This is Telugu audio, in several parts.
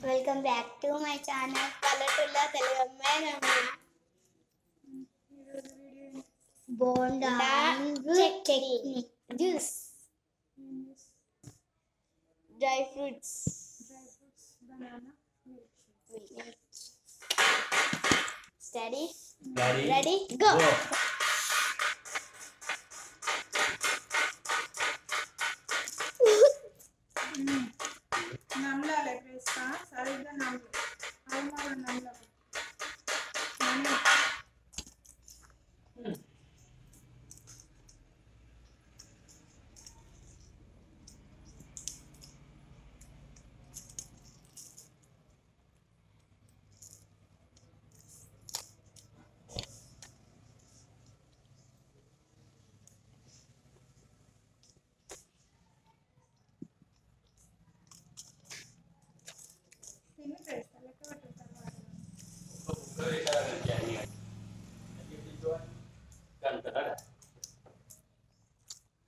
Welcome back to my channel పల్లెటూళ్ళ తెలుగు అమ్మాయి Ramana. Bonda chutney juice dry fruits banana study ready go. నమ్లాలి ప్రేస్తా సరిగ్గా నమ్లాలి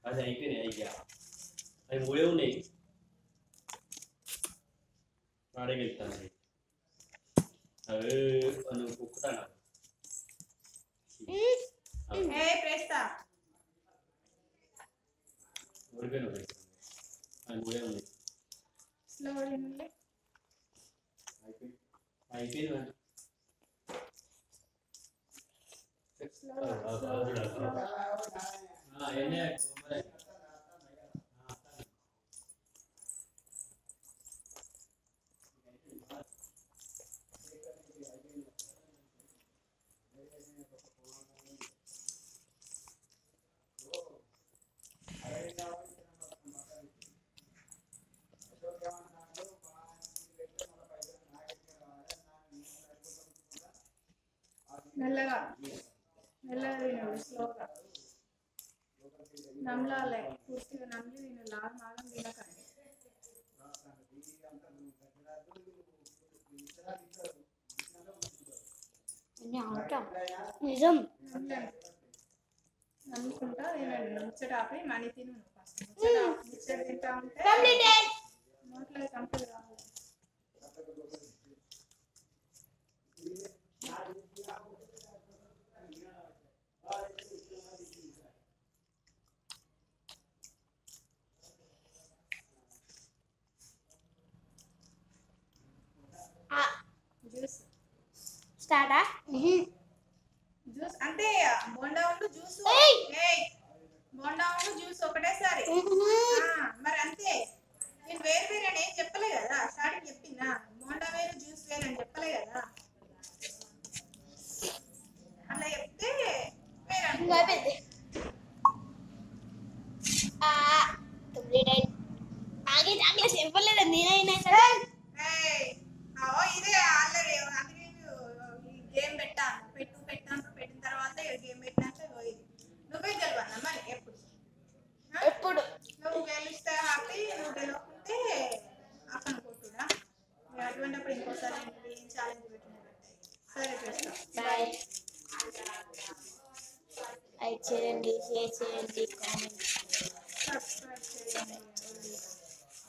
ada ikan ya iya ay mulai nih ada kita nih anu bukan ప్రేస్తా mulai nih ay mulai nih slow తినండి ikan ini మెల్లగా తినండి స్లోగా నమ్లాలి పూర్తిగా నమ్లి తినాలి లాగా మాగం తినకండి నిజం నమ్ముకుంటా తినండి ముచ్చట ఆపి మనీ తిను ఫస్ట్ ముచ్చట తింటా ఉంటే నోట్లో కంపెనీ రావాలి. జ్యూస్ స్టార్టా జ్యూస్ అంటే బోండా ఉండు జ్యూస్ బోండా ఉండు జ్యూస్ ఒకటేసారి మరి అంతే నేను వేరు వేరే అని ఏం చెప్పలే కదా స్టార్టింగ్ చెప్పిందా బోండా వేరు జ్యూస్ వేరు అని చెప్పలే కదా అలా చెప్తే వేరే అనుకో. అయిపోయింది. ఆగి చెప్పలేదు నేనైనా ఏయ్, అవో ఇదే ఆల్రెడీ అందుకే ఈ గేమ్ పెట్టాను పెట్టిన తర్వాత గేమ్ పెట్టినాక నువ్వే గెలవన్నా మరి ఎప్పుడు నువ్వు గెలిస్తే హ్యాపీ నువ్వు గెలవకుంటే అక్కడ కొట్టుడా అటువంటిప్పుడు ఇంకోసారి ఏం ఛాలెంజ్ పెట్టినట్టు సరే చేస్తాం బాయ్. లైక్ చేయండి, షేర్ చేయండి, కామెంట్ సబ్స్క్రైబ్ చేయండి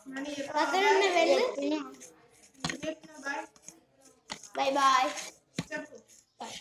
మనీ పక్కన వెళ్ళు. చెప్పిన బాయ్ బాయ్ బాయ్ చెప్పు బాయ్.